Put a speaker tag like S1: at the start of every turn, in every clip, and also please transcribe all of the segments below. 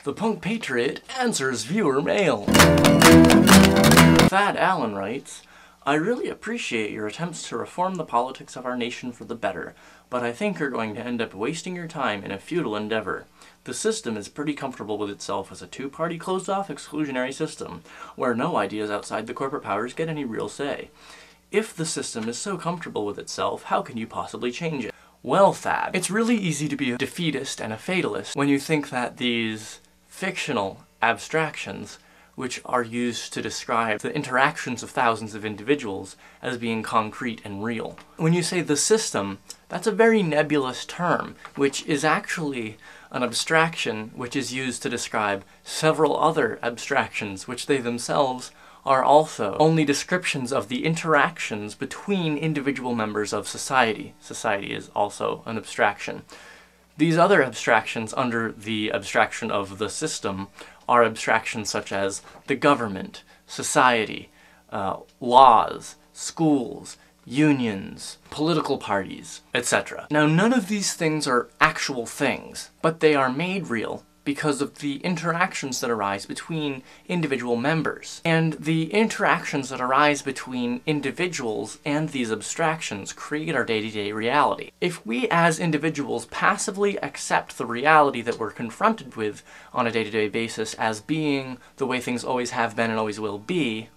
S1: The Punk Patriot answers viewer mail. Thad Allen writes, I really appreciate your attempts to reform the politics of our nation for the better, but I think you're going to end up wasting your time in a futile endeavor. The system is pretty comfortable with itself as a two-party closed-off exclusionary system, where no ideas outside the corporate powers get any real say. If the system is so comfortable with itself, how can you possibly change it? Well, Thad, it's really easy to be a defeatist and a fatalist when you think that these fictional abstractions, which are used to describe the interactions of thousands of individuals as being concrete and real. When you say the system, that's a very nebulous term, which is actually an abstraction which is used to describe several other abstractions, which they themselves are also only descriptions of the interactions between individual members of society. Society is also an abstraction. These other abstractions under the abstraction of the system are abstractions such as the government, society, laws, schools, unions, political parties, etc. Now, none of these things are actual things, but they are made real because of the interactions that arise between individual members. And the interactions that arise between individuals and these abstractions create our day-to-day reality. If we as individuals passively accept the reality that we're confronted with on a day-to-day basis as being the way things always have been and always will be,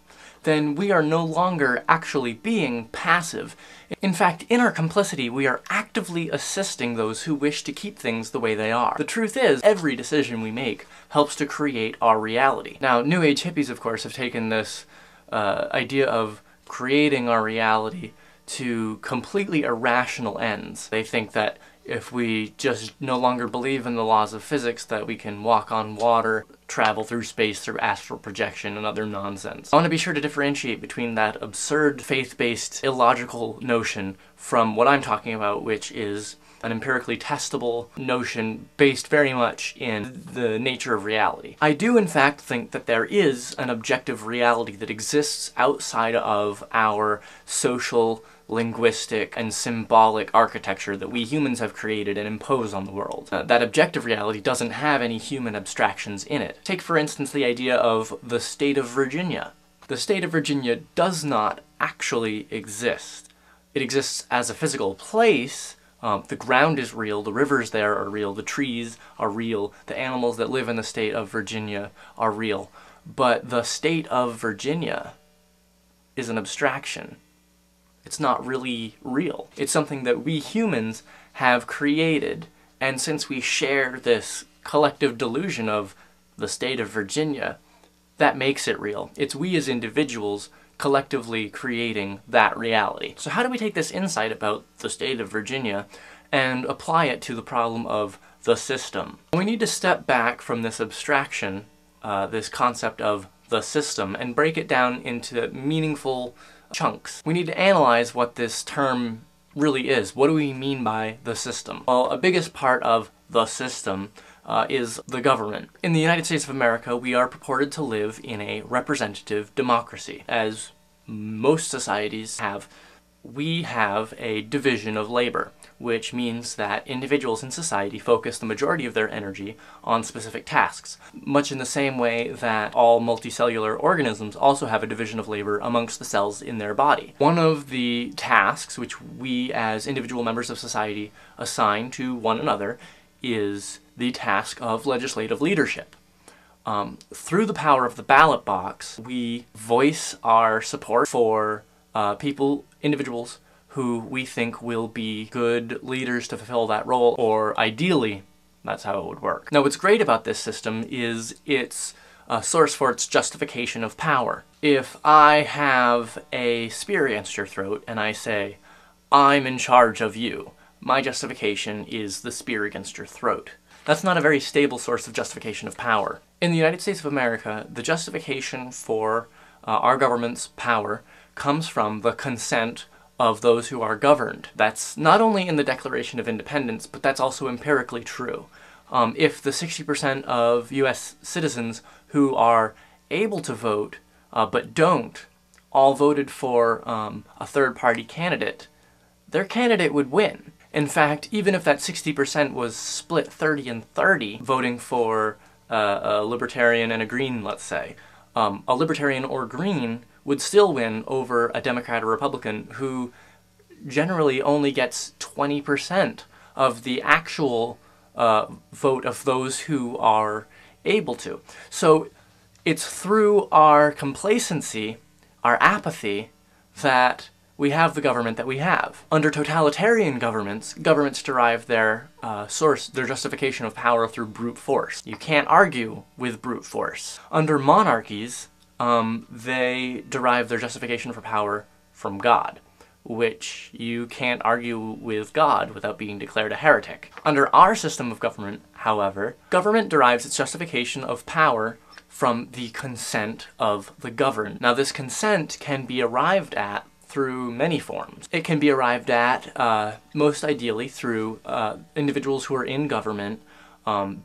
S1: then we are no longer actually being passive. In fact, in our complicity, we are actively assisting those who wish to keep things the way they are. The truth is, every decision we make helps to create our reality. Now, New Age hippies, of course, have taken this idea of creating our reality to completely irrational ends. They think that if we just no longer believe in the laws of physics, that we can walk on water, travel through space through astral projection and other nonsense. I want to be sure to differentiate between that absurd, faith-based, illogical notion from what I'm talking about, which is an empirically testable notion based very much in the nature of reality. I do in fact think that there is an objective reality that exists outside of our social, linguistic, and symbolic architecture that we humans have created and impose on the world. That objective reality doesn't have any human abstractions in it. Take, for instance, the idea of the state of Virginia. The state of Virginia does not actually exist. It exists as a physical place. The ground is real, the rivers there are real, the trees are real, the animals that live in the state of Virginia are real. But the state of Virginia is an abstraction. It's not really real. It's something that we humans have created, and since we share this collective delusion of the state of Virginia, that makes it real. It's we as individuals collectively creating that reality. So how do we take this insight about the state of Virginia and apply it to the problem of the system? We need to step back from this abstraction, this concept of the system, and break it down into meaningful chunks. We need to analyze what this term really is. What do we mean by the system? Well, a biggest part of the system is the government. In the United States of America, we are purported to live in a representative democracy. As most societies have, we have a division of labor, which means that individuals in society focus the majority of their energy on specific tasks, much in the same way that all multicellular organisms also have a division of labor amongst the cells in their body. One of the tasks which we as individual members of society assign to one another is the task of legislative leadership. Through the power of the ballot box, we voice our support for individuals who we think will be good leaders to fulfill that role, or ideally, that's how it would work. Now, what's great about this system is its source for its justification of power. If I have a spear against your throat and I say, I'm in charge of you, my justification is the spear against your throat. That's not a very stable source of justification of power. In the United States of America, the justification for our government's power comes from the consent of those who are governed. That's not only in the Declaration of Independence, but that's also empirically true. If the 60% of US citizens who are able to vote but don't all voted for a third-party candidate, their candidate would win. In fact, even if that 60% was split 30 and 30, voting for a libertarian and a green, let's say. A libertarian or green would still win over a Democrat or Republican who generally only gets 20% of the actual vote of those who are able to. So it's through our complacency, our apathy, that we have the government that we have. Under totalitarian governments, governments derive their their justification of power through brute force. You can't argue with brute force. Under monarchies, they derive their justification for power from God, which you can't argue with God without being declared a heretic. Under our system of government, however, government derives its justification of power from the consent of the governed. Now, this consent can be arrived at through many forms. It can be arrived at, most ideally, through individuals who are in government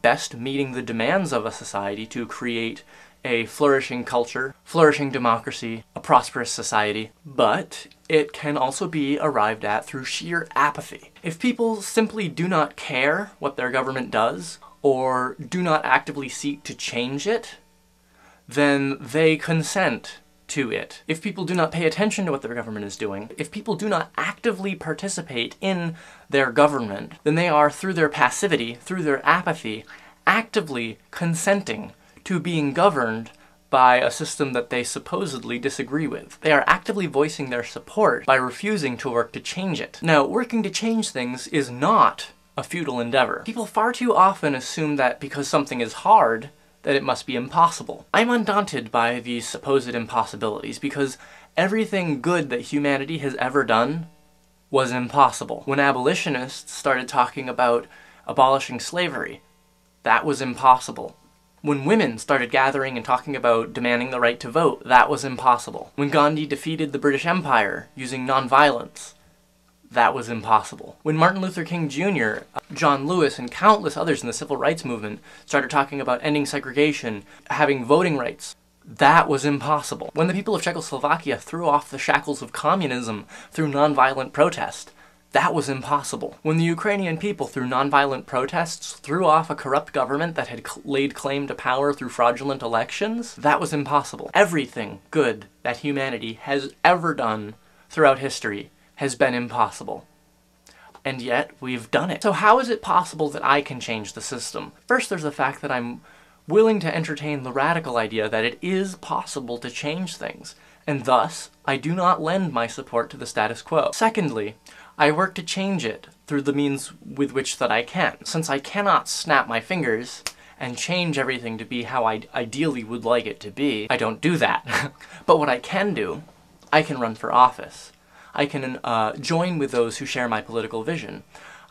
S1: best meeting the demands of a society to create a flourishing culture, flourishing democracy, a prosperous society. But it can also be arrived at through sheer apathy. If people simply do not care what their government does, or do not actively seek to change it, then they consent to it. If people do not pay attention to what their government is doing, if people do not actively participate in their government, then they are, through their passivity, through their apathy, actively consenting to being governed by a system that they supposedly disagree with. They are actively voicing their support by refusing to work to change it. Now, working to change things is not a futile endeavor. People far too often assume that because something is hard, that it must be impossible. I'm undaunted by these supposed impossibilities because everything good that humanity has ever done was impossible. When abolitionists started talking about abolishing slavery, that was impossible. When women started gathering and talking about demanding the right to vote, that was impossible. When Gandhi defeated the British Empire using nonviolence, that was impossible. When Martin Luther King Jr., John Lewis, and countless others in the civil rights movement started talking about ending segregation, having voting rights, that was impossible. When the people of Czechoslovakia threw off the shackles of communism through nonviolent protest, that was impossible. When the Ukrainian people, through nonviolent protests, threw off a corrupt government that had laid claim to power through fraudulent elections, that was impossible. Everything good that humanity has ever done throughout history has been impossible. And yet, we've done it. So how is it possible that I can change the system? First, there's the fact that I'm willing to entertain the radical idea that it is possible to change things, and thus, I do not lend my support to the status quo. Secondly, I work to change it through the means with which that I can. Since I cannot snap my fingers and change everything to be how I ideally would like it to be, I don't do that. But what I can do, I can run for office. I can join with those who share my political vision.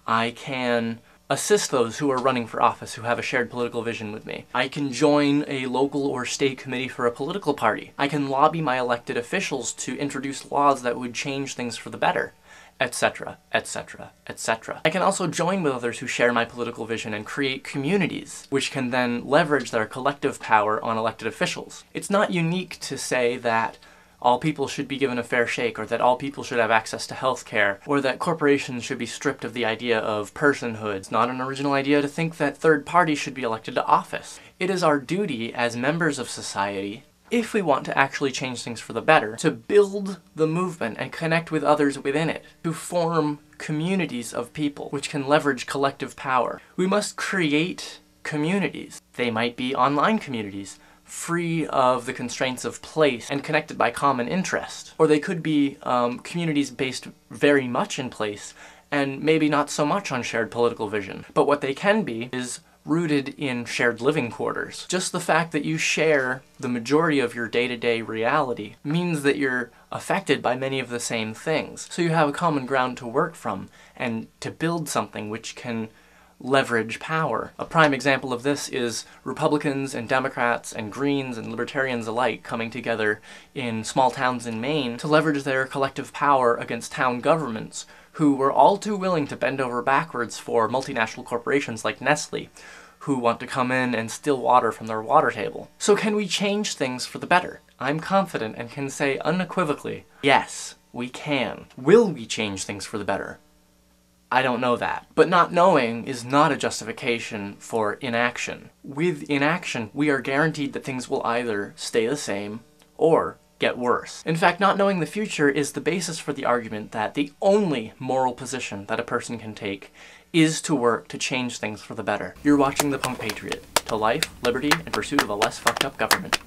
S1: I can assist those who are running for office who have a shared political vision with me. I can join a local or state committee for a political party. I can lobby my elected officials to introduce laws that would change things for the better, etc., etc., etc. I can also join with others who share my political vision and create communities, which can then leverage their collective power on elected officials. It's not unique to say that all people should be given a fair shake, or that all people should have access to health care, or that corporations should be stripped of the idea of personhood. It's not an original idea to think that third parties should be elected to office. It is our duty as members of society, if we want to actually change things for the better, to build the movement and connect with others within it, to form communities of people which can leverage collective power. We must create communities. They might be online communities, free of the constraints of place and connected by common interest. Or they could be communities based very much in place and maybe not so much on shared political vision. But what they can be is rooted in shared living quarters. Just the fact that you share the majority of your day-to-day reality means that you're affected by many of the same things. So you have a common ground to work from and to build something which can leverage power. A prime example of this is Republicans and Democrats and Greens and Libertarians alike coming together in small towns in Maine to leverage their collective power against town governments who were all too willing to bend over backwards for multinational corporations like Nestle, who want to come in and steal water from their water table. So can we change things for the better? I'm confident and can say unequivocally, yes, we can. Will we change things for the better? I don't know that. But not knowing is not a justification for inaction. With inaction, we are guaranteed that things will either stay the same or get worse. In fact, not knowing the future is the basis for the argument that the only moral position that a person can take is to work to change things for the better. You're watching The Punk Patriot. To life, liberty, and pursuit of a less fucked up government.